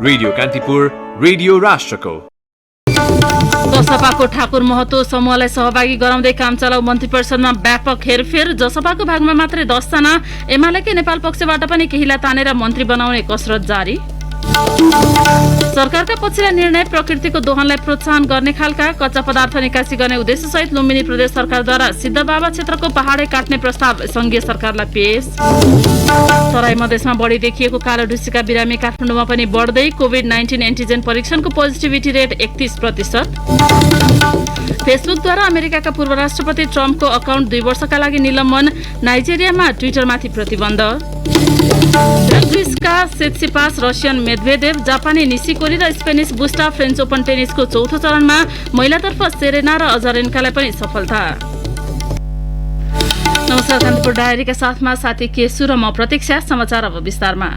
Radio Kantipur, radio राष्ट्रको। जसपाको ठाकुर महतो समूहलाई सहभागी गराउँदै काम चलाउ मन्त्री परिषदमा व्यापक हेरफेर। जसपाको भागमा मात्रै 10 जना, एमालेकै नेपाल पक्षबाट पनि केहीलाई तानेर मन्त्री बनाउने कसरत जारी। सरकारका पछिल्ला निर्णय प्रकृतिको दोहनलाई प्रोत्साहन गर्ने खालका। कच्चा पदार्थ निकासी गर्ने उद्देश्यसहित लुम्बिनी प्रदेश सरकारद्वारा सिद्धबाबा क्षेत्रको पहाडै काट्ने प्रस्ताव संघीय सरकारलाई पेश। तराई मधेसमा बढी देखिएको कालो ढुसीका बिरामी काठमाडौँमा पनि बढ्दै। कोभिड-19 एन्टिजेन परीक्षणको पोजिटिभिटी रेट 31%। फेसबुकद्वारा अमेरिकाका पूर्व राष्ट्रपति ट्रम्पको अकाउन्ट 2 वर्षका लागि निलम्बन। नाइजेरियामा ट्विटरमाथि प्रतिबन्ध। ग्रिसका सित्सिपास, रसियन मेदवेदेव, जापानी निसिकोरी र स्पेनिस बुस्टा फ्रेन्च ओपन टेनिसको चौथो चरणमा महिलातर्फ सेरेना र अजारेन्कालाई पनि सफलता। नमस्कार, कान्तिपुर डायरीका साथमा साथी केसु र म प्रतीक्षा। समाचार अब विस्तारमा।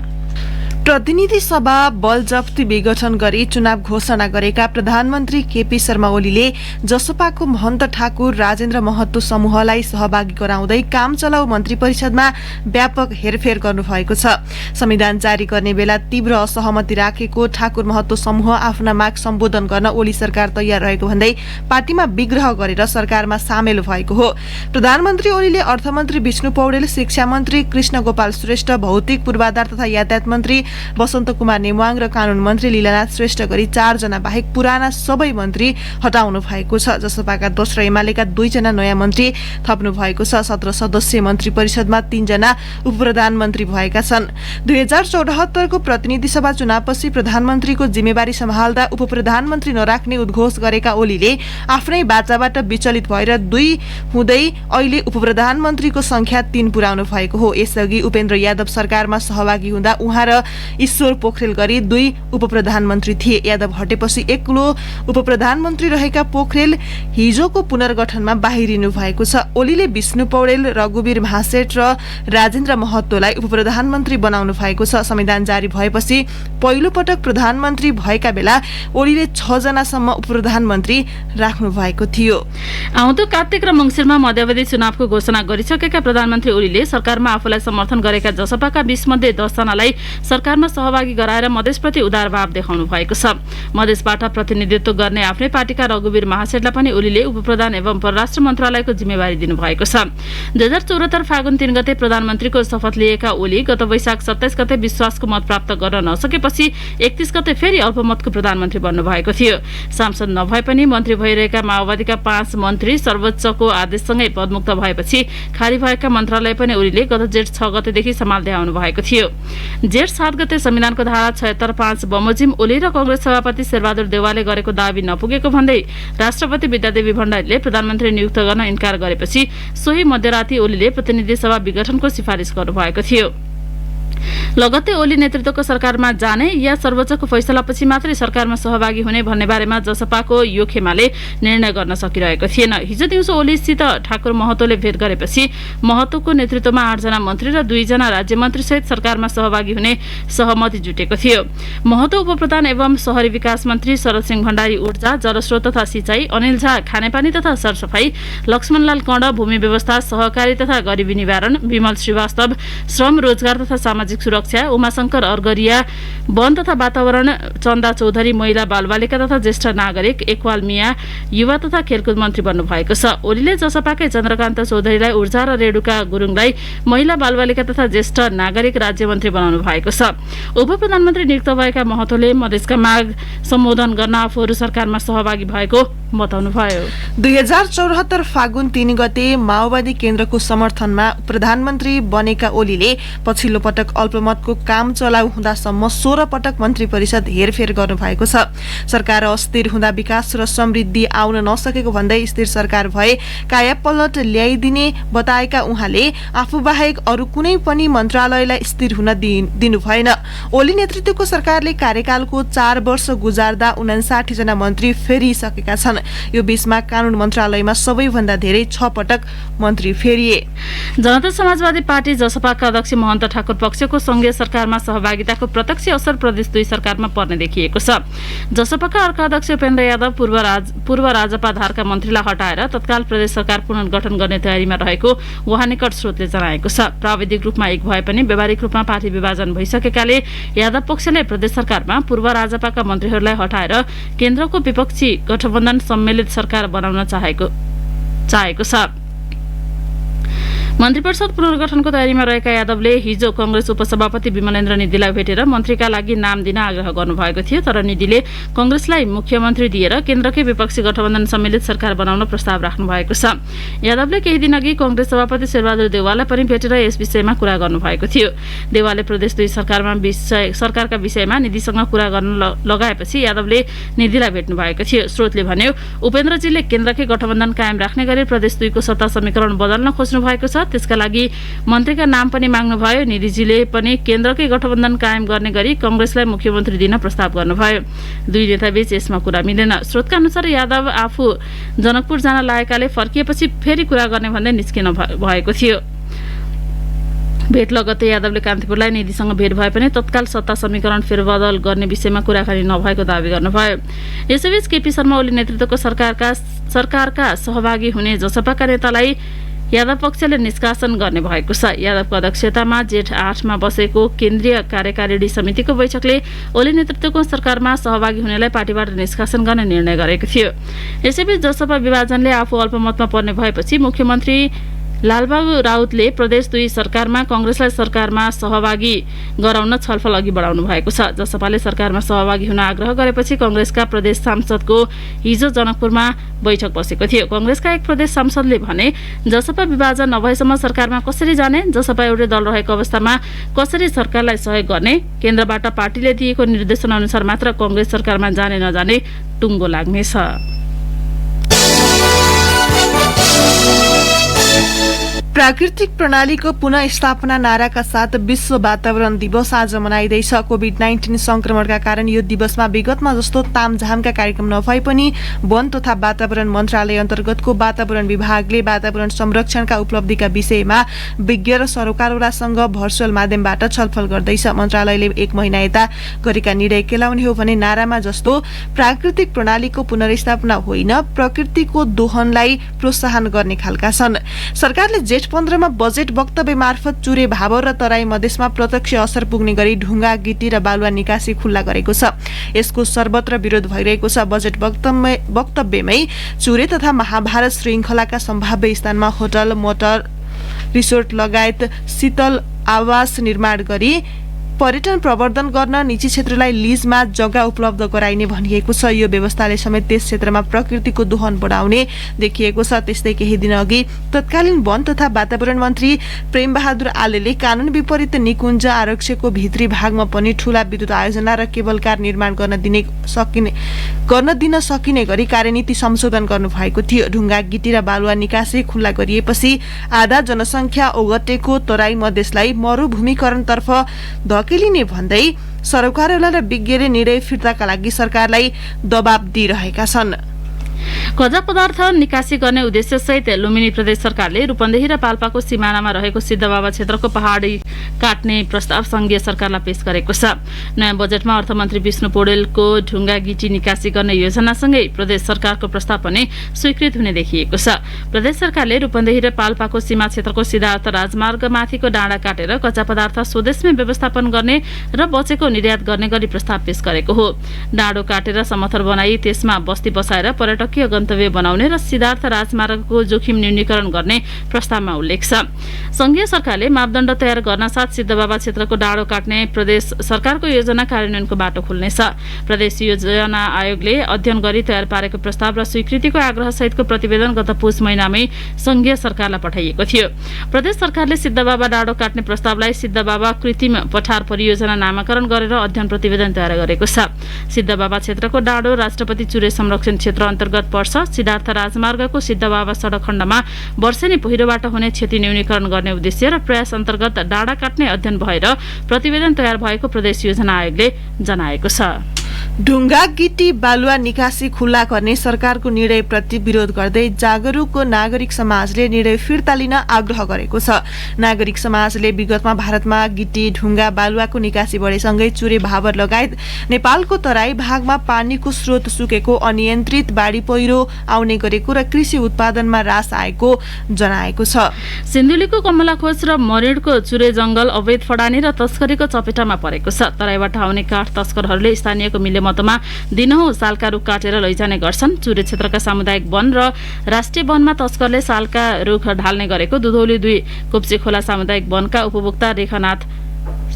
प्रतिनिधि सभा बलजफ्ती विघटन गरी चुनाव घोषणा गरेका प्रधानमन्त्री केपी शर्मा ओलीले जसपाको महन्त ठाकुर राजेन्द्र महतो समूहलाई सहभागी गराउँदै काम चलाउ मन्त्री परिषदमा व्यापक हेरफेर गर्नुभएको छ। संविधान जारी गर्ने बेला तीव्र असहमति राखेको ठाकुर महतो समूह आफ्ना माग सम्बोधन गर्न ओली सरकार तयार रहेको भन्दै पार्टीमा विग्रह गरेर सरकारमा सामेल भएको हो। प्रधानमन्त्री ओलीले अर्थमन्त्री विष्णु पौडेल, शिक्षा मन्त्री कृष्ण गोपाल श्रेष्ठ, भौतिक पूर्वाधार तथा यातायात मन्त्री वसन्त कुमार नेवाङ र कानून मन्त्री लीलानाथ श्रेष्ठ गरी 4 जना बाहेक पुराना सबै मन्त्री हटाउनु भएको छ। जसपाका दोस्रो एमालेका 2 जना नयाँ मन्त्री थप्नु भएको छ। 17 सदस्यीय मन्त्री परिषदमा 3 जना उपप्रधानमन्त्री भएका छन्। 2074 को प्रतिनिधि सभा चुनावपछि प्रधानमन्त्रीको जिम्मेवारी सम्हाल्दा उपप्रधानमन्त्री नराख्ने उद्घोष गरेका ओलीले आफ्नै बाचाबाट विचलित भएर 2 हुँदै अहिले उपप्रधानमन्त्रीको संख्या 3 पुर्याउनु भएको हो। यसअघि उपेन्द्र यादव सरकारमा सहभागी हुँदा उहाँ र ईश्वर पोखरेल गरी 2 उपप्रधानमन्त्री थिए। यादव हटेपछि एक्लो उपप्रधानमन्त्री रहेका पोखरेल हिजोको पुनर्गठनमा बाहिरिनु भएको छ। ओलीले विष्णु पौडेल, रघुवीर महासेठ र राजेन्द्र महतोलाई उपप्रधानमन्त्री बनाउनु भएको छ। संविधान जारी भएपछि पहिलो पटक प्रधानमन्त्री भएका बेला ओलीले 6 जनासम्म उपप्रधानमन्त्री राख्नु भएको थियो। आउँदो कार्तिक र मङ्सिरमा मध्यावधि चुनावको घोषणा गरिसकेका प्रधानमन्त्री ओलीले सरकारमा आफूलाई समर्थन गरेका जसपाका 20 मध्ये 10 जनालाई सरकारमा सहभागी गराएर मधेसप्रति उदार भाव देखाउनु भएको छ। मधेसबाट प्रतिनिधित्व गर्ने आफ्नै पार्टीका रघुवीर महासेठलाई पनि ओलीले उपप्रधान एवं परराष्ट्र मन्त्रालयको जिम्मेवारी दिनुभएको छ। 2074 फागुन 3 गते प्रधानमन्त्रीको शपथ लिएका ओली गत वैशाख 27 गते विश्वासको मत प्राप्त गर्न नसकेपछि 31 गते फेरि अल्पमतको प्रधानमन्त्री बन्नुभएको थियो। सांसद नभए पनि मन्त्री भइरहेका माओवादीका 5 मन्त्री सर्वोच्चको आदेशसँगै पदमुक्त भएपछि खाली भएका मन्त्रालय पनि ओलीले गत जेठ 6 गतेदेखि सम्हाल्दै आउनु भएको थियो। जेठ 7 गते संविधानको धारा 76(5) बमोजिम ओली र कांग्रेस सभापति शेरबहादुर देउवाले गरेको दाबी नपुगेको भन्दै राष्ट्रपति विद्यादेवी भण्डारीले प्रधानमन्त्री नियुक्त गर्न इन्कार गरेपछि सोही मध्यराती ओलीले प्रतिनिधि सभा विघटनको सिफारिस गर्नुभएको थियो। लगत्तै ओली नेतृत्वको सरकारमा जाने या सर्वोच्चको फैसलापछि मात्रै सरकारमा सहभागी हुने भन्ने बारेमा जसपाको यो खेमाले निर्णय गर्न सकिरहेको थिएन। हिजो दिउँसो ओलीसित ठाकुर महतोले भेट गरेपछि महतोको नेतृत्वमा 8 जना मन्त्री र 2 जना राज्य मन्त्री सहित सरकारमा सहभागी हुने सहमति जुटेको थियो। महतो उपप्रधान एवं शहरी विकास मन्त्री शरद सिंह भण्डारी ऊर्जा, जलस्रोत तथा सिंचाई, अनिल झा खानेपानी तथा सरसफाई, लक्ष्मणलाल कर्ण भूमि व्यवस्था, सहकारी तथा गरिबी निवारण, विमल श्रीवास्तव श्रम रोजगार तथा सामाजिक सुरक्षा, उमाशंकर अर्गरिया वन तथा वातावरण, चन्दा चौधरी महिला बालबालिका तथा ज्येष्ठ नागरिक, एकवाल मिया युवा तथा खेलकुद मन्त्री बन्नु भएको छ। ओलीले जसपाकै चन्द्रकान्त चौधरीलाई ऊर्जा र रेणुका गुरुङलाई महिला बालबालिका तथा ज्येष्ठ नागरिक राज्य मन्त्री बनाउनु भएको छ। उपप्रधानमन्त्री नियुक्त भएका महतोले मधेसका माग सम्बोधन गर्न आफूहरू सरकारमा सहभागी भएको बताउनुभयो। 2074 फागुन 3 गते माओवादी केन्द्रको समर्थनमा प्रधानमन्त्री बनेका ओलीले पछिल्लो पटक अल्पमतको काम चलाउ हुँदासम्म 16 पटक मन्त्री परिषद हेरफेर गर्नुभएको छ। सरकार अस्थिर हुँदा विकास र समृद्धि आउन नसकेको भन्दै स्थिर सरकार भए कायापलट ल्याइदिने बताएका उहाँले आफू बाहेक अरू कुनै पनि मन्त्रालयलाई स्थिर हुन दिनु भएन। ओली नेतृत्वको सरकारले कार्यकालको 4 वर्ष गुजार्दा 59 जना मन्त्री फेरिसकेका छन्। छन्। यो बीचमा कानून मन्त्रालयमा सबैभन्दा धेरै 6 पटक मन्त्री फेरिए। जनता समाजवादी पार्टी जसपाका अध्यक्ष महन्त ठाकुर पक्षको संघीय सरकारमा सहभागिताको प्रत्यक्ष असर प्रदेश 2 सरकारमा पर्ने देखिएको छ। जसपाका अर्का अध्यक्ष उपेन्द्र यादव पूर्व राजपा धारका मन्त्रीलाई हटाएर तत्काल प्रदेश सरकार पुनर्गठन गर्ने तयारीमा रहेको उहाँ निकट स्रोतले जनाएको छ। प्राविधिक रूपमा एक भए पनि व्यावहारिक रूपमा पार्टी विभाजन भइसकेकाले यादव पक्षले प्रदेश सरकारमा पूर्व राजपाका मन्त्रीहरूलाई हटाएर केन्द्रको विपक्षी गठबन्धन सम्मिलित सरकार बनाउन चाहेको छ। मन्त्रीपरिषद पुनर्गठनको तयारीमा रहेका यादवले हिजो कंग्रेस उपसभापति विमलेन्द्र निधिलाई भेटेर मन्त्रीका लागि नाम दिन आग्रह गर्नुभएको थियो, तर निधिले कंग्रेसलाई मुख्यमन्त्री दिएर केन्द्रकै विपक्षी गठबन्धन सम्मिलित सरकार बनाउन प्रस्ताव राख्नु भएको छ। यादवले केही दिन अघि कंग्रेस सभापति शेरबहादुर देउवालाई पनि भेटेर यस विषयमा कुरा गर्नुभएको थियो। देउवाले प्रदेश 2 सरकारका विषयमा निधिसँग कुरा गर्न लगाएपछि यादवले निधिलाई भेट्नु भएको थियो। स्रोतले भन्यो उपेन्द्रजीले केन्द्रकै गठबन्धन कायम राख्ने गरी प्रदेश 2 को सत्ता समीकरण बदल्न खोज्नु भएको छ। त्यसका लागि मन्त्रीका नाम पनि माग्नुभयो। निधिजीले पनि केन्द्रकै गठबन्धन कायम गर्ने गरी कंग्रेसलाई मुख्यमन्त्री दिन प्रस्ताव गर्नुभयो। दुई नेताबीच यसमा कुरा मिलेन। स्रोतका अनुसार यादव आफू जनकपुर जान लागेकाले फर्किएपछि फेरि कुरा गर्ने भन्दै निस्किन भएको थियो। भेट लगत्तै यादवले कान्तिपुरलाई निधिसँग भेट भए पनि तत्काल सत्ता समीकरण फेरबदल गर्ने विषयमा कुराकानी नभएको दावी गर्नुभयो। यसैबीच केपी शर्मा ओली नेतृत्वको सरकारका सहभागी हुने जसपाका नेतालाई यादव पक्षले निष्कासन गर्ने भएको छ। यादवको अध्यक्षतामा जेठ 8 मा बसेको केन्द्रीय कार्यकारिणी समितिको बैठकले ओली नेतृत्वको सरकारमा सहभागी हुनेलाई पार्टीबाट निष्कासन गर्ने निर्णय गरेको थियो। यसैबीच जसपा विभाजनले आफू अल्पमतमा पर्ने भएपछि मुख्यमन्त्री लालबाबु राउतले प्रदेश 2 सरकारमा कंग्रेसलाई सरकारमा सहभागी गराउन छलफल अघि बढाउनु भएको छ। जसपाले सरकारमा सहभागी हुन आग्रह गरेपछि कंग्रेसका प्रदेश सांसदको हिजो जनकपुरमा बैठक बसेको थियो। कंग्रेसका एक प्रदेश सांसदले भने जसपा विभाजन नभएसम्म सरकारमा कसरी जाने, जसपा एउटै दल रहेको अवस्थामा कसरी सरकारलाई सहयोग गर्ने, केन्द्रबाट पार्टीले दिएको निर्देशन अनुसार मात्र कंग्रेस सरकारमा जाने नजाने टुङ्गो लाग्नेछ। प्राकृतिक प्रणालीको पुनःस्थापना नाराका साथ विश्व वातावरण दिवस आज मनाइँदैछ। कोभिड-19 संक्रमणका कारण यो दिवसमा विगतमा जस्तो तामझामका कार्यक्रम नभए पनि वन तथा वातावरण मन्त्रालय अन्तर्गतको वातावरण विभागले वातावरण संरक्षणका उपलब्धिका विषयमा विज्ञ र सरोकारवालासँग भर्चुअल माध्यमबाट छलफल गर्दैछ। मन्त्रालयले 1 महिना यता गरेका निर्णय केलाउने हो भने नारामा जस्तो प्राकृतिक प्रणालीको पुनर्स्थापना होइन, प्रकृतिको दोहनलाई प्रोत्साहन गर्ने खालका छन्। सरकारले जेठ 15 मा बजेट वक्तव्य मार्फत चुरे भाबर र तराई मधेसमा प्रत्यक्ष असर पुग्ने गरी ढुङ्गा गिटी र बालुवा निकासी खुल्ला गरेको छ। यसको सर्वत्र विरोध भइरहेको छ। बजेट वक्तव्यमै चुरे तथा महाभारत श्रृङ्खलाका सम्भाव्य स्थानमा होटल, मोटर, रिसोर्ट लगायत शीतल आवास निर्माण गरी पर्यटन प्रवर्धन गर्न निजी क्षेत्रलाई लिजमा जग्गा उपलब्ध गराइने भनिएको छ। यो व्यवस्थाले समेत त्यस क्षेत्रमा प्रकृतिको दोहन बढाउने देखिएको छ। त्यस्तै केही दिन अघि तत्कालीन वन तथा वातावरण मन्त्री प्रेमबहादुर आलेले कानून विपरीत निकुञ्ज आरक्षको भित्री भागमा पनि ठूला विद्युत आयोजना र केबल कार निर्माण गर्न दिन सकिने गरी कार्यनीति संशोधन गर्नुभएको थियो। ढुङ्गा गिटी र बालुवा निकासी खुल्ला गरिएपछि आधा जनसङ्ख्या ओगटेको तराई मधेसलाई मरुभूमिकरणतर्फ धकेलिने भन्दै सरोकारवाला र विज्ञले निर्णय फिर्ताका लागि सरकारलाई दबाब दिइरहेका छन्। कच्चा पदार्थ निकासी गर्ने उद्देश्यसहित लुम्बिनी प्रदेश सरकारले रूपन्देही र पाल्पाको सिमानामा रहेको सिद्धबाबा क्षेत्रको पहाडी काट्ने प्रस्ताव संघीय सरकारलाई पेश गरेको छ। नयाँ बजेटमा अर्थमन्त्री विष्णु पौडेलको ढुङ्गा गिटी निकासी गर्ने योजनासँगै प्रदेश सरकारको प्रस्ताव पनि स्वीकृत हुने देखिएको छ। प्रदेश सरकारले रूपन्देही र पाल्पाको सीमा क्षेत्रको सिद्धार्थ राजमार्गमाथिको डाँडा काटेर कच्चा पदार्थ स्वदेशमै व्यवस्थापन गर्ने र बचेको निर्यात गर्ने गरी प्रस्ताव पेश गरेको हो। डाँडो काटेर समथर बनाई त्यसमा बस्ती बसाएर पर्यटकीय गन्तव्य बनाउने र सिद्धार्थ राजमार्गको जोखिम न्यूनीकरण गर्ने प्रस्तावमा उल्लेख छ। संघीय सरकारले मापदण्ड तयार गर्न साथ सिद्धबाबा क्षेत्रको डाँडो काट्ने प्रदेश सरकारको योजना कार्यान्वयनको बाटो खुल्नेछ। प्रदेश योजना आयोगले अध्ययन गरी तयार पारेको प्रस्ताव र स्वीकृतिको आग्रह सहितको प्रतिवेदन गत पुस महिनामै संघीय सरकारलाई पठाइएको थियो। प्रदेश सरकारले सिद्धबाबा डाँडो काट्ने प्रस्तावलाई सिद्धबाबा कृत्रिम पठार परियोजना नामाकरण गरेर अध्ययन प्रतिवेदन तयार गरेको छ। सिद्धबाबा क्षेत्रको डाँडो राष्ट्रपति चुरे संरक्षण क्षेत्र अन्तर्गत पर्छ। सिद्धार्थ राजमार्गको सिद्धबाबा सडक खण्डमा वर्षेनी पहिरोबाट हुने क्षति न्यूनीकरण गर्ने उद्देश्य र प्रयास अन्तर्गत डाँडा काट्ने अध्ययन भएर प्रतिवेदन तयार भएको प्रदेश योजना आयोगले जनाएको छ। ढुङ्गा गिटी बालुवा निकासी खुल्ला गर्ने सरकारको निर्णयप्रति विरोध गर्दै जागरुकको नागरिक समाजले निर्णय फिर्ता लिन आग्रह गरेको छ। नागरिक समाजले विगतमा भारतमा गिटी ढुङ्गा बालुवाको निकासी बढेसँगै चुरे भाबर लगायत नेपालको तराई भागमा पानीको स्रोत सुकेको, अनियन्त्रित बाढी पहिरो आउने गरेको र कृषि उत्पादनमा ह्रास आएको जनाएको छ। सिन्धुलीको कमलाखोज र मरेडको चुरे जंगल अवैध फडानी र तस्करीको चपेटामा परेको छ। तराईबाट आउने काठ तस्करहरूले स्थानीयको मिले मतमा दिनहुँ सालका रुख काटेर लैजाने गर्छन्। चुरे क्षेत्रका सामुदायिक वन र राष्ट्रिय वनमा तस्करले सालका रुख ढाल्ने गरेको दुधौली 2 कुप्चे खोला सामुदायिक वनका उपभोक्ता रेखानाथ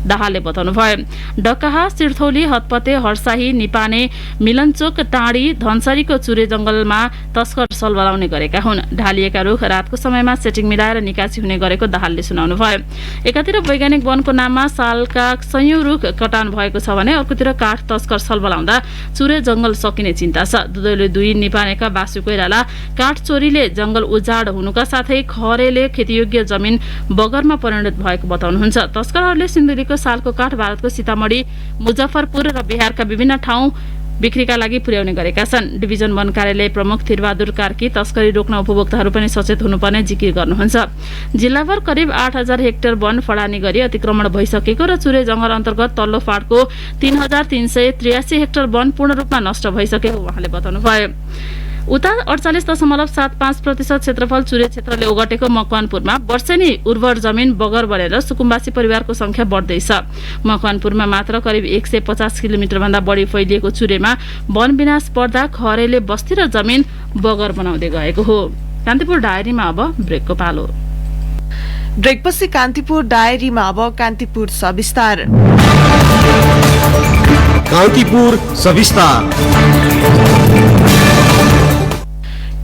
दाहालले बताउनुभयो। डकाहा, सिरथौली, हतपते, हर्साही, निपाने, मिलनचोक, टाँडी, धनसरीको चुरे जंगलमा तस्कर सलबलाउने गरेका हुन्। ढालिएका रुख रातको समयमा सेटिङ मिलाएर निकासी हुने गरेको दाहालले सुनाउनुभयो। एकातिर वैज्ञानिक वनको नाममा सालका सयौं रुख कटान भएको छ भने अर्कोतिर काठ तस्कर सलबलाउँदा चुरे जंगल सकिने चिन्ता छ। दुधौली 2 निपानेका बासु कोइराला काठ चोरीले जंगल उजाड हुनुका साथै खरेले खेतीयोग्य जमिन बगरमा परिणत भएको बताउनुहुन्छ। तस्करहरूले सिन्धुलीको सालको काठ भारतको सीतामढ़ी, मुजफ्फरपुर र बिहारका विभिन्न ठाउँ बिक्रीका लागि पुर्याउने गरेका छन्। डिभिजन वन कार्यालय प्रमुख थिरबहादुर कार्की तस्करी रोक्न उपभोक्ताहरू पनि सचेत हुनुपर्ने जिकिर गर्नुहुन्छ। जिल्लाभर करिब 8000 हेक्टर वन फडानी गरी अतिक्रमण भइसकेको र चुरे जंगल अन्तर्गत तल्लो फाँटको 3383 हेक्टर वन पूर्ण रूपमा नष्ट भइसकेको उहाँले बताउनुभयो। उता 48.75% क्षेत्रफल चुरे क्षेत्रले ओगटेको मकवानपुरमा वर्षेनी उर्वर जमिन बगर बनेर सुकुम्बासी परिवारको संख्या बढ्दैछ। मकवानपुरमा मात्र करिब 150 किलोमिटर भन्दा बढी फैलिएको चुरेमा वन विनाश पर्दा खरेले बस्ती र जमिन बगर बनाउँदै गएको हो। कान्तिपुर डायरीमा अब ब्रेकको पालो। ब्रेकपछि कान्तिपुर डायरीमा अब कान्तिपुर सविस्तार। कान्तिपुर सविस्तार।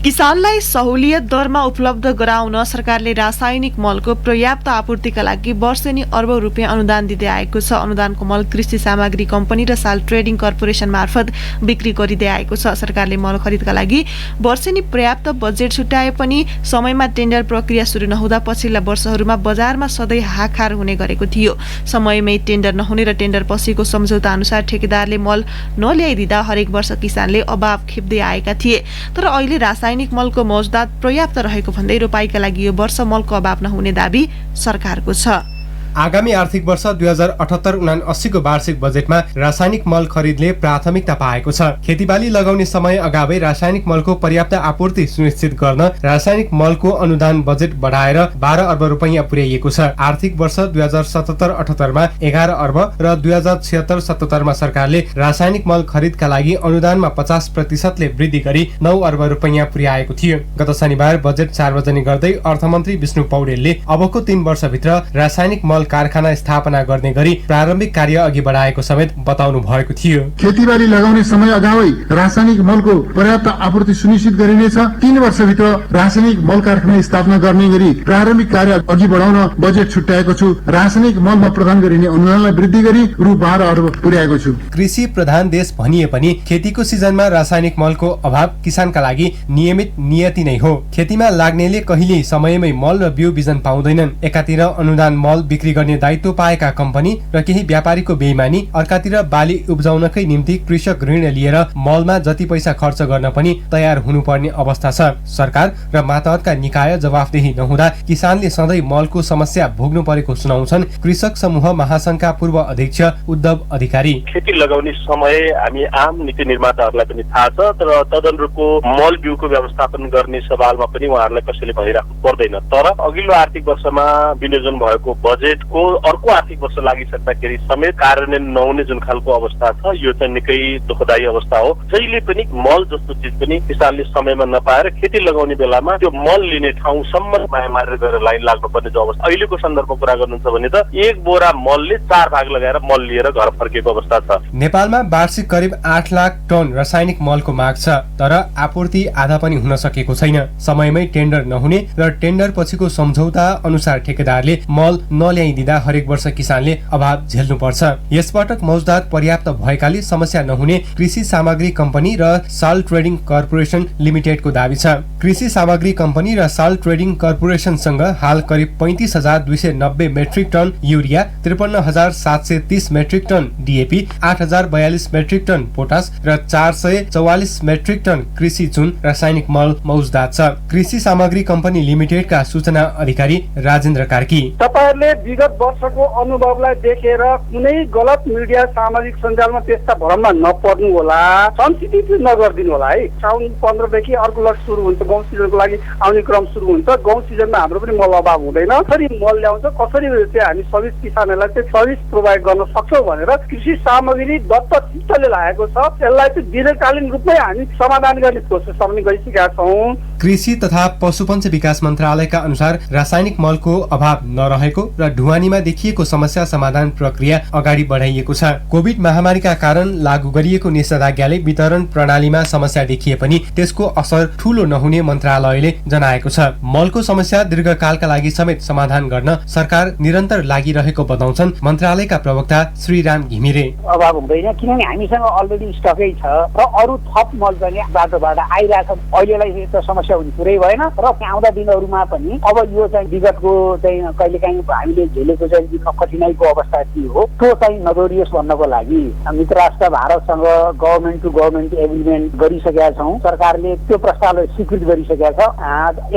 किसानलाई सहुलियत दरमा उपलब्ध गराउन सरकारले रासायनिक मलको पर्याप्त आपूर्तिका लागि वर्षेनी अर्बौं रुपियाँ अनुदान दिँदै आएको छ। अनुदानको मल कृषि सामग्री कम्पनी र साल ट्रेडिङ कर्पोरेसन मार्फत बिक्री गरिँदै आएको छ। सरकारले मल खरिदका लागि वर्षेनी पर्याप्त बजेट छुट्याए पनि समयमा टेन्डर प्रक्रिया सुरु नहुँदा पछिल्ला वर्षहरूमा बजारमा सधैँ हाहाकार हुने गरेको थियो। समयमै टेन्डर नहुने र टेन्डर पछिको सम्झौता अनुसार ठेकेदारले मल नल्याइदिँदा हरेक वर्ष किसानले अभाव खेप्दै आएका थिए। तर अहिले रासायनिक मलको मौजदात पर्याप्त रहेको भन्दै रोपाईका लागि यो वर्ष मलको अभाव नहुने दाबी सरकारको छ। आगामी आर्थिक वर्ष 2078-79 को वार्षिक बजेटमा रासायनिक मल खरिदले प्राथमिकता पाएको छ। खेतीबाली लगाउने समय अगावै रासायनिक मलको पर्याप्त आपूर्ति सुनिश्चित गर्न रासायनिक मलको अनुदान बजेट बढाएर 12 अर्ब रुपैयाँ पुर्याइएको छ। आर्थिक वर्ष 2077-78 मा 11 अर्ब र 2076-77 मा सरकारले रासायनिक मल खरिदका लागि अनुदानमा 50% ले वृद्धि गरी 9 अर्ब रुपैयाँ पुर्याएको थियो। गत शनिबार बजेट सार्वजनिक गर्दै अर्थमन्त्री विष्णु पौडेलले अबको 3 वर्षभित्र रासायनिक मल कारखाना स्थापना गर्ने गरी प्रारम्भिक कार्य अघि बढाएको समेत बताउनु भएको थियो। खेतीबाली लगाउने समय अगावै रासायनिक मलको पर्याप्त आपूर्ति सुनिश्चित गरिनेछ। 3 वर्षभित्र रासायनिक मल कारखाना स्थापना गर्ने गरी प्रारम्भिक कार्य अघि बढाउन बजेट छुट्याएको छु। रासायनिक मलमा प्रदान गरिने अनुदानलाई वृद्धि गरी रु 12 अर्ब पुर्याएको छु। कृषि प्रधान देश भनिए पनि खेतीको सिजनमा रासायनिक मलको अभाव किसानका लागि नियमित नियति नै हो। खेतीमा लाग्नेले कहिल्यै समयमै मल र बिउ बिजन पाउँदैनन्। एकातिर अनुदान मल बिक्री गर्ने दायित्व पाएका कम्पनी र केही व्यापारीको बेइमानी, अर्कातिर बाली उब्जाउनकै निम्ति कृषक ऋण लिएर मलमा जति पैसा खर्च गर्न पनि तयार हुनुपर्ने अवस्था छ। सरकार र मातहतका निकाय जवाफदेही नहुँदा किसानले सधैँ मलको समस्या भोग्नु परेको सुनाउँछन् कृषक समूह महासंघका पूर्व अध्यक्ष उद्धव अधिकारी। खेती लगाउने समय हामी आम नीति निर्माताहरूलाई पनि थाहा छ, तर तदनुरूपको मल बिउको व्यवस्थापन गर्ने सवालमा पनि उहाँहरूलाई कसैले भनिराख्नु पर्दैन। तर अघिल्लो आर्थिक वर्षमा विनियोजन भएको बजेटको अर्को आर्थिक वर्ष लागिसक्दाखेरि समेत कार्यान्वयन नहुने जुन खालको अवस्था छ, यो चाहिँ निकै दुःखदायी अवस्था हो। जहिले पनि मल जस्तो चिज पनि किसानले समयमा नपाएर खेती लगाउने बेलामा त्यो मल लिने ठाउँसम्म माया मारेर गएर लाइन लाग्नुपर्ने जो अवस्था अहिलेको सन्दर्भमा कुरा गर्नुहुन्छ भने त 1 बोरा मलले 4 भाग लगाएर मल लिएर घर फर्केको अवस्था छ। नेपालमा वार्षिक करिब 8 लाख टन रासायनिक मलको माग छ, तर आपूर्ति आधा पनि हुन सकेको छैन। समयमै टेन्डर नहुने र टेन्डर पछिको सम्झौता अनुसार ठेकेदारले मल नल्याइदिने नदिँदा हरेक वर्ष किसानले अभाव झेल्नुपर्छ। यसपटक मौजदात पर्याप्त भएकाले समस्या नहुने कृषि सामग्री कम्पनी र साल ट्रेडिङ कर्पोरेसन लिमिटेडको दाबी छ। कृषि सामग्री कम्पनी र साल ट्रेडिङ कर्पोरेसनसँग हाल करिब 35,290 metric ton urea, 53,730 metric ton DAP, 8,042 metric ton potash र 444 मेट्रिक टन कृषि चुन रासायनिक मल मौजदात छ। कृषि सामग्री कम्पनी लिमिटेडका सूचना अधिकारी राजेन्द्र कार्की, तपाईहरुले विगत वर्षको अनुभवलाई देखेर कुनै गलत मिडिया सामाजिक सञ्जालमा त्यस्ता भ्रममा नपर्नु होला, संसिधित नगर्दिनु होला है। साउन 15 देखि अर्को लट सुरु हुन्छ, गहुँ सिजनको लागि आउने क्रम सुरु हुन्छ। गहुँ सिजनमा हाम्रो पनि मल अभाव हुँदैन। कसरी मल ल्याउँछ, कसरी चाहिँ हामी सर्भिस किसानहरूलाई चाहिँ सर्भिस प्रोभाइड गर्न सक्छौं भनेर कृषि सामग्री दत्तचित्तले लागेको छ। यसलाई चाहिँ दीर्घकालीन रूपमै हामी समाधान गर्ने प्रोसेस पनि गरिसकेका छौं। कृषि तथा पशुपन्छी विकास मन्त्रालयका अनुसार रासायनिक मलको अभाव नरहेको र ढुवानीमा देखिएको समस्या समाधान प्रक्रिया अगाडि बढाइएको छ। कोभिड महामारीका कारण लागू गरिएको निषेधाज्ञाले वितरण प्रणालीमा समस्या देखिए पनि त्यसको असर ठूलो नहुने मन्त्रालयले जनाएको छ। मलको समस्या दीर्घकालका लागि समेत समाधान गर्न सरकार निरन्तर लागिरहेको बताउँछन् मन्त्रालयका प्रवक्ता श्रीराम घिमिरे। अभाव हुँदैन किनभने हामीसँग अलरेडी स्टकै छ र अरू थप मल पनि बाटोबाट आइरहेछ। अहिलेलाई त समस्या हुने कुरै भएन र आउँदा दिनहरूमा पनि अब यो चाहिँ विगतको चाहिँ कहिलेकाहीँ हामीले झेलेको चाहिँ कठिनाइको अवस्था के हो त्यो चाहिँ नदोरियोस् भन्नको लागि मित्र राष्ट्र भारतसँग गभर्मेन्ट टु गभर्मेन्ट एग्रिमेन्ट गरिसकेका छौँ। सरकारले त्यो प्रस्तावलाई स्वीकृत गरिसकेका छ।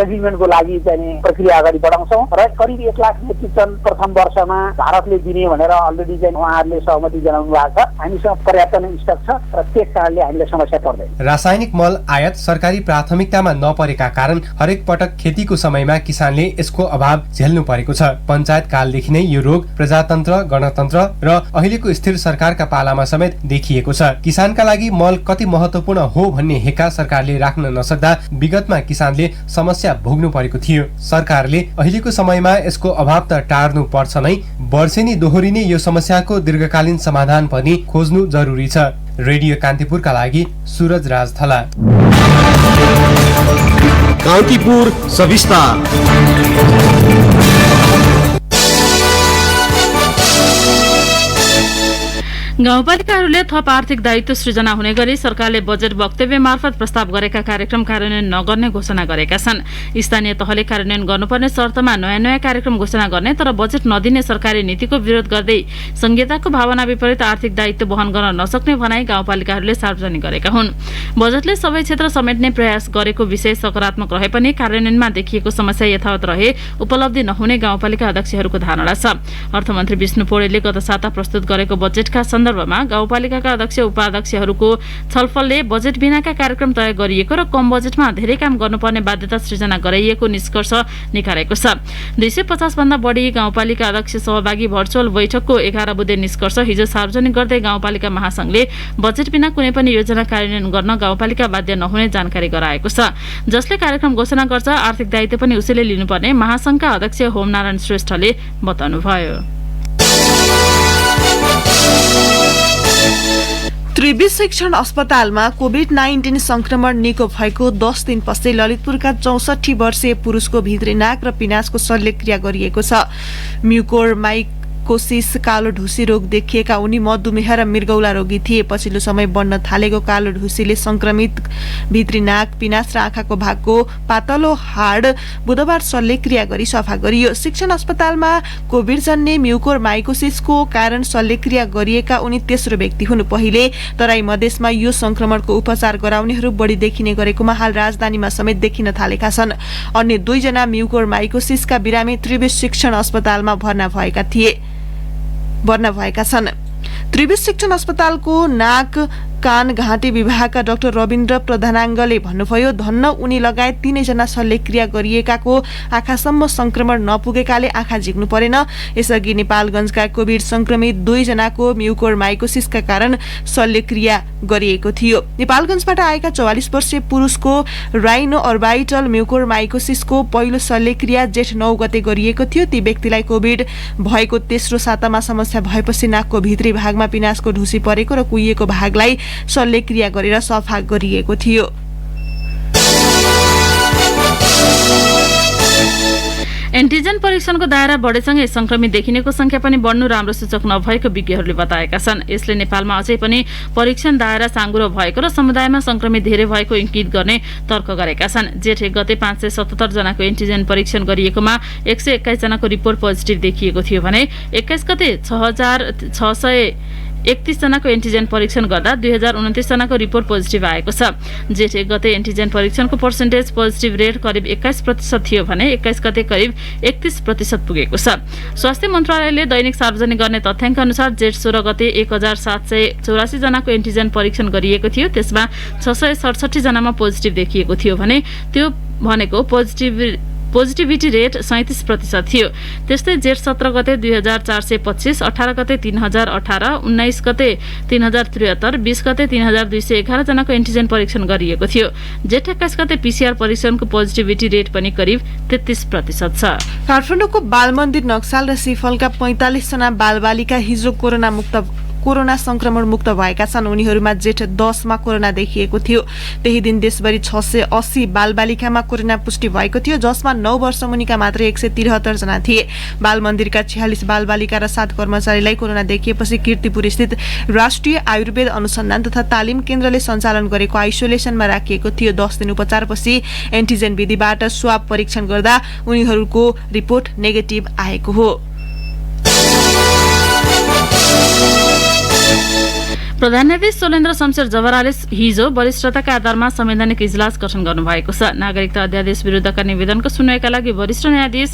एग्रिमेन्टको लागि चाहिँ प्रक्रिया अगाडि बढाउँछौँ र करिब 1 लाख मेट्रिक टन प्रथम वर्षमा भारतले दिने भनेर अलरेडी चाहिँ उहाँहरूले सहमति जनाउनु भएको छ। हामीसँग पर्याप्त नै स्टक छ र त्यस कारणले हामीलाई समस्या पर्दैन। रासायनिक मल आयात सरकारी प्राथमिकतामा नपरेका कारण हरेक पटक खेतीको समयमा किसानले यसको अभाव झेल्नु परेको छ। पञ्चायत कालदेखि नै यो रोग प्रजातन्त्र, गणतन्त्र र अहिलेको स्थिर सरकारका पालामा समेत देखिएको छ। किसानका लागि मल कति महत्त्वपूर्ण हो भन्ने हेका सरकारले राख्न नसक्दा विगतमा किसानले समस्या भोग्नु परेको थियो। सरकारले अहिलेको समयमा यसको अभाव त टार्नु पर्छ नै, वर्षेनी दोहोरिने यो समस्याको दीर्घकालीन समाधान पनि खोज्नु जरुरी छ। रेडियो कान्तिपुरका लागि सूरज राज थला। कान्तिपुर सविस्तार। गाउँपालिकाहरूले थप आर्थिक दायित्व सृजना हुने गरी सरकारले बजेट वक्तव्य मार्फत प्रस्ताव गरेका कार्यक्रम कार्यान्वयन नगर्ने घोषणा गरेका छन्। स्थानीय तहले कार्यान्वयन गर्नुपर्ने शर्तमा नयाँ नयाँ कार्यक्रम घोषणा गर्ने तर बजेट नदिने सरकारी नीतिको विरोध गर्दै संघीयताको भावना विपरीत आर्थिक दायित्व वहन गर्न नसक्ने भनाई गाउँपालिकाहरूले सार्वजनिक गरेका हुन्। बजेटले सबै क्षेत्र समेट्ने प्रयास गरेको विषय सकारात्मक रहे पनि कार्यान्वयनमा देखिएको समस्या यथावत रहे उपलब्धि नहुने गाउँपालिका अध्यक्षहरूको धारणा छ। अर्थमन्त्री विष्णु पौडेलले गत साता प्रस्तुत गरेको बजेटका सन्दर्भमा गाउँपालिकाका अध्यक्ष उपाध्यक्षहरूको छलफलले बजेट बिनाका कार्यक्रम तय गरिएको र कम बजेटमा धेरै काम गर्नुपर्ने बाध्यता सृजना गराइएको निष्कर्ष निकालेको छ। 250 भन्दा बढी गाउँपालिका अध्यक्ष सहभागी भर्चुअल बैठकको 11 बुँदे निष्कर्ष हिजो सार्वजनिक गर्दै गाउँपालिका महासंघले बजेट बिना कुनै पनि योजना कार्यान्वयन गर्न गाउँपालिका बाध्य नहुने जानकारी गराएको छ। जसले कार्यक्रम घोषणा गर्छ आर्थिक दायित्व पनि उसैले लिनुपर्ने महासंघका अध्यक्ष होमनारायण श्रेष्ठले बताउनुभयो। त्रिवी शिक्षण अस्पतालमा कोभिड-19 संक्रमण निको भएको 10 दिनपछि ललितपुरका 64 वर्षीय पुरुषको भित्री नाक र पिनासको शल्यक्रिया गरिएको छ। म्युकोरमाइकोसिस कालो ढुसी रोग देखिएका उनी मधुमेह र मृगौला रोगी थिए। पछिल्लो समय बढ्न थालेको कालो ढुसीले संक्रमित भित्री नाक, पिनास र आँखाको भागको पातलो हाड बुधबार शल्यक्रिया गरी सफा गरियो। शिक्षण अस्पतालमा कोभिडजन्य म्युकोरमाइकोसिसको कारण शल्यक्रिया गरिएका उनी तेस्रो व्यक्ति हुन्। पहिले तराई मधेसमा यो संक्रमणको उपचार गराउनेहरू बढी देखिने गरेकोमा हाल राजधानीमा समेत देखिन थालेका छन्। अन्य 2 जना म्युकोरमाइकोसिसका बिरामी त्रिवी शिक्षण अस्पतालमा भर्ना भएका छन्। त्रिवी शिक्षण अस्पतालको नाक कान घाँटी विभागका डाक्टर रविन्द्र प्रधानाङ्गले भन्नुभयो, धन्न उनी लगायत 3 जना शल्यक्रिया गरिएकाको आँखासम्म संक्रमण नपुगेकाले आँखा झिक्नु परेन। यसअघि नेपालगञ्जका कोभिड संक्रमित 2 जनाको म्युकोरमाइकोसिसका कारण शल्यक्रिया गरिएको थियो। नेपालगञ्जबाट आएका 44 वर्षीय पुरुषको राइनो अर्बाइटल म्युकोरमाइकोसिसको पहिलो शल्यक्रिया जेठ 9 गते गरिएको थियो। ती व्यक्तिलाई कोभिड भएको तेस्रो सातामा समस्या भएपछि नाकको भित्री भागमा पिनासको ढुसी परेको र कुहिएको भागलाई शल्यक्रिया गरेर सफा गरिएको थियो। एन्टिजेन परीक्षणको दायरा बढेसँगै संक्रमित देखिनेको संख्या पनि बढ्नु राम्रो सूचक नभएको विज्ञहरूले बताएका छन्। यसले नेपालमा अझै पनि परीक्षण दायरा साँगुरो भएको र समुदायमा संक्रमित धेरै भएको इंगित गर्ने तर्क गरेका छन्। जेठ 1 गते 577 जनाको एन्टिजेन परीक्षण गरिएकोमा 121 जनाको रिपोर्ट पोजिटिभ देखिएको थियो भने 21 गते 6631 जनाको एन्टिजेन परीक्षण गर्दा 2029 जनाको रिपोर्ट पोजिटिभ आएको छ। जेठ 1 गते एन्टिजेन परीक्षणको पर्सेन्टेज पोजिटिभ रेट करिब 21% थियो भने 21 गते करिब 31% पुगेको छ। स्वास्थ्य मन्त्रालयले दैनिक सार्वजनिक गर्ने तथ्याङ्क अनुसार जेठ 16 गते 1784 जनाको एन्टिजेन परीक्षण गरिएको थियो। त्यसमा 667 जनामा पोजिटिभ देखिएको थियो भने त्यो भनेको पोजिटिभिटी रेट 37% थियो। त्यस्तै जेठ 17 गते 2425, 18 गते 3018, 19 गते 3073, 20 गते 3211 जनाको एन्टिजेन परीक्षण गरिएको थियो। जेठ 21 गते पीसीआर परीक्षणको पोजिटिभिटी रेट पनि करिब 33% छ। काठमाडौँको बालमन्दिर नक्साल र सिफलका 45 जना बालबालिका हिजो कोरोना संक्रमण मुक्त भएका छन्। उनीहरूमा जेठ 10 मा कोरोना देखिएको थियो। त्यही दिन देशभरि 680 बालबालिकामा कोरोना पुष्टि भएको थियो, जसमा 9 वर्ष मुनिका मात्र 173 जना थिए। बालमन्दिरका 46 बालबालिका र 7 कर्मचारीलाई कोरोना देखिएपछि कीर्तिपुर स्थित राष्ट्रिय आयुर्वेद अनुसन्धान तथा तालिम केन्द्रले सञ्चालन गरेको आइसोलेसनमा राखिएको थियो। 10 दिन उपचारपछि एन्टिजेन विधिबाट स्वाब परीक्षण गर्दा उनीहरूको रिपोर्ट नेगेटिभ आएको हो। प्रधान न्यायाधीश सोलेन्द्र शमशेर जवराले हिजो वरिष्ठताका आधारमा संवैधानिक इजलास गठन गर्नुभएको छ। नागरिकता अध्यादेश विरुद्धका निवेदनको सुनवाईका लागि वरिष्ठ न्यायाधीश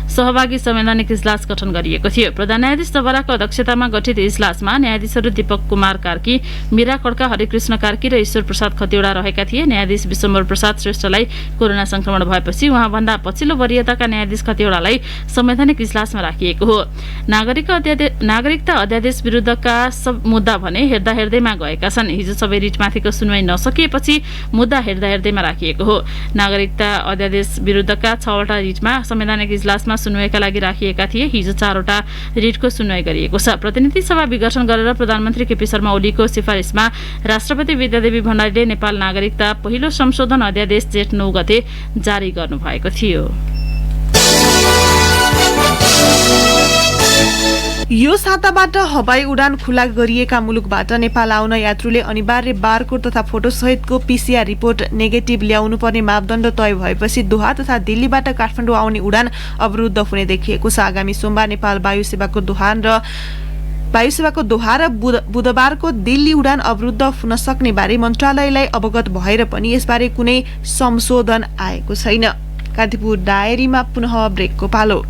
सहभागी संवैधानिक इजलास गठन गरिएको थियो। प्रधान न्यायाधीश जवराको अध्यक्षतामा गठित इजलासमा न्यायाधीशहरू दीपक कुमार कार्की, मीरा खड्का, हरिकृष्ण कार्की र ईश्वर प्रसाद खतिवडा रहेका थिए। न्यायाधीश विश्वम्भर प्रसाद श्रेष्ठलाई कोरोना संक्रमण भएपछि उहाँभन्दा पछिल्लो वरियताका न्यायाधीश खतिवडालाई संवैधानिक इजलासमा राखिएको हो। नागरिकता अध्यादेश विरुद्धका सब मुद्दा भने हेर्दा हेर्दैमा गएका छन्। हिजो सबै रिटमाथिको सुनवाई नसकिएपछि मुद्दा हेर्दा हेर्दैमा राखिएको हो। नागरिकता अध्यादेश विरुद्धका 6 वटा रिटमा संवैधानिक इजलासमा सुनवाईका लागि राखिएका थिए। हिजो 4 वटा रिटको सुनवाई गरिएको छ। प्रतिनिधि सभा विघटन गरेर प्रधानमन्त्री केपी शर्मा ओलीको सिफारिसमा राष्ट्रपति विद्यादेवी भण्डारीले नेपाल नागरिकता पहिलो संशोधन अध्यादेश जेठ 9 गते जारी गर्नुभएको थियो। यो साताबाट हवाई उडान खुला गरिएका मुलुकबाट नेपाल आउन यात्रुले अनिवार्य बारकोड तथा फोटो सहितको पीसीआर रिपोर्ट नेगेटिभ ल्याउनु पर्ने मापदण्ड तय भएपछि दोहा तथा दिल्लीबाट काठमाडौँ आउने उडान अवरुद्ध हुने देखिएको छ। आगामी सोमबार नेपाल वायुसेवाको दोहा र बुधबारको दिल्ली उडान अवरुद्ध हुन सक्ने बारे मन्त्रालयलाई अवगत भएर पनि यसबारे कुनै संशोधन आएको छैन। कान्तिपुर डायरीमा पुनः ब्रेकको पालो।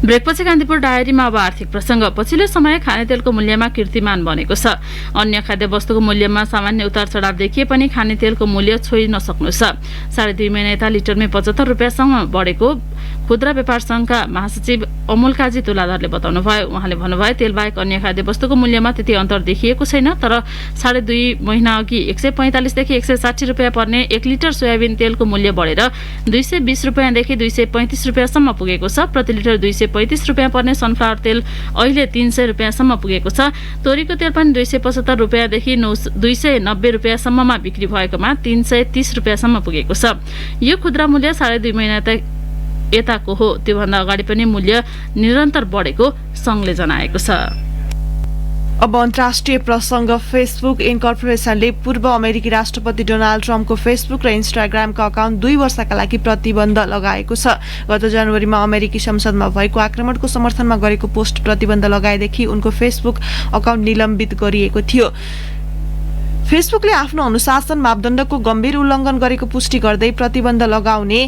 ब्रेकपछि कान्तिपुर डायरीमा अब आर्थिक प्रसंग। पछिल्लो समय खानेतेलको मूल्यमा कीर्तिमान बनेको छ। अन्य खाद्य वस्तुको मूल्यमा सामान्य उतार चढाव देखिए पनि खानेतेलको मूल्य छोइ नसक्नु छ। 2.5 महिना यता लिटरमै 75 रुपियाँसम्म बढेको खुद्रा व्यापार संघका महासचिव अमोल काजी तुलाधरले बताउनुभयो। उहाँले भन्नुभयो तेलबाहेक अन्य खाद्य वस्तुको मूल्यमा त्यति अन्तर देखिएको छैन, तर 2.5 महिना अघि 145 देखि 160 रुपियाँ पर्ने 1 लिटर सोयाबिन तेलको मूल्य बढेर 220 रुपियाँदेखि 235 रुपियाँसम्म पुगेको छ। प्रति लिटर 235 रुपियाँ पर्ने सनफ्लावर तेल अहिले 300 रुपियाँसम्म पुगेको छ। तोरीको तेल पनि 275 रुपियाँदेखि 290 रुपियाँसम्ममा बिक्री भएकोमा 330 रुपियाँसम्म पुगेको छ। यो खुद्रा मूल्य 2.5 महिना यताको हो। त्योभन्दा अगाडि पनि मूल्य निरन्तर बढेको संघले जनाएको छ। अब अन्तर्राष्ट्रिय प्रसंग। फेसबुक इन्कर्पोरेसनले पूर्व अमेरिकी राष्ट्रपति डोनाल्ड ट्रम्पको फेसबुक र इन्स्टाग्रामका अकाउन्ट 2 वर्षका लागि प्रतिबन्ध लगाएको छ। गत जनवरीमा अमेरिकी संसदमा भएको आक्रमणको समर्थनमा गरेको पोस्ट प्रतिबन्ध लगाएदेखि उनको फेसबुक अकाउन्ट निलम्बित गरिएको थियो। फेसबुकले आफ्नो अनुशासन मापदण्डको गम्भीर उल्लङ्घन गरेको पुष्टि गर्दै प्रतिबन्ध लगाउने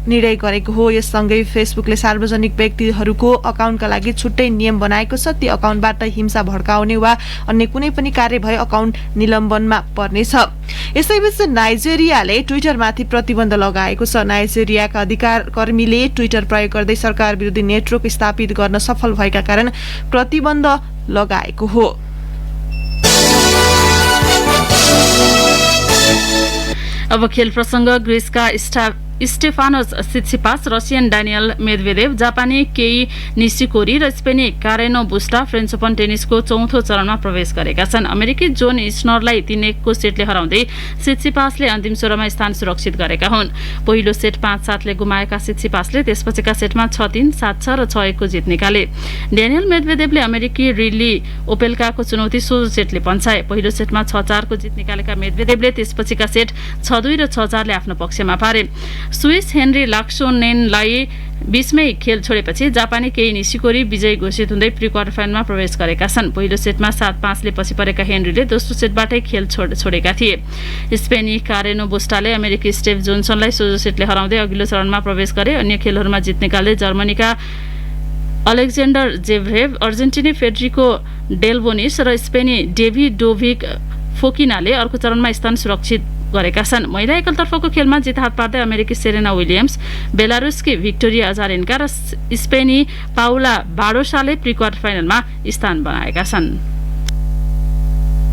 निर्णय गरेको हो। यससँगै फेसबुकले सार्वजनिक व्यक्तिहरूको अकाउन्टका लागि छुट्टै नियम बनाएको छ। ती अकाउन्टबाट हिंसा भड्काउने वा अन्य कुनै पनि कार्य भए अकाउन्ट निलम्बनमा पर्नेछ। यसैबीच नाइजेरियाले ट्विटरमाथि प्रतिबन्ध लगाएको छ। नाइजेरियाका अधिकार कर्मीले ट्विटर प्रयोग गर्दै सरकार विरोधी नेटवर्क स्थापित गर्न सफल भएका कारण प्रतिबन्ध लगाएको हो। अब खेल प्रसंग। ग्रिसका Stefanos Tsitsipas, Russian Daniil Medvedev, जापानी केई निशिकोरी र स्पेनी कारेनो बुस्टा फ्रेन्च ओपन टेनिसको चौथो चरणमा प्रवेश गरेका छन्। अमेरिकी जोन इस्नरलाई 3-1 सेटले हराउँदै सित्सिपासले अन्तिम 16मा स्थान सुरक्षित गरेका हुन्। पहिलो सेट 5-7 ले गुमाएका सित्सिपासले त्यसपछिका सेटमा 6-3, 7-6 र 6-1 को जित निकाले। डानियल मेदवेदेवले अमेरिकी रिली ओपेल्काको चुनौती सोझो सेटले पन्छाए। पहिलो सेटमा 6-4 को जित निकालेका मेदवेदेवले त्यसपछिका सेट 6-2 र 6-4 ले आफ्नो पक्षमा पारे। स्विस हेनरी लाक्सोनेनलाई 20मै खेल छोडेपछि जापानी केही निशिकोरी विजयी घोषित हुँदै प्री क्वार्टर फाइनलमा प्रवेश गरेका छन्। पहिलो सेटमा 7-5 ले पछि परेका हेनरीले दोस्रो सेटबाटै खेल छोडेका थिए। स्पेनी कारेनो बुस्टाले अमेरिकी स्टेफ जोन्सनलाई सोझो सेटले हराउँदै अघिल्लो चरणमा प्रवेश गरे। अन्य खेलहरूमा जित निकाल्दै जर्मनीका अलेक्जेन्डर जेभरेभ, अर्जेन्टिनी फेडरिको डेलबोनिस र स्पेनी डेभिडोभिक फोकिनाले अर्को चरणमा स्थान सुरक्षित गरेका छन्। महिला एकलतर्फको खेलमा जित हात पार्दै अमेरिकी सेरेना विलियम्स, बेलारुसकी भिक्टोरिया अजारेन्का र स्पेनी पाउला बाडोसाले प्री क्वार्टर फाइनलमा स्थान बनाएका छन्।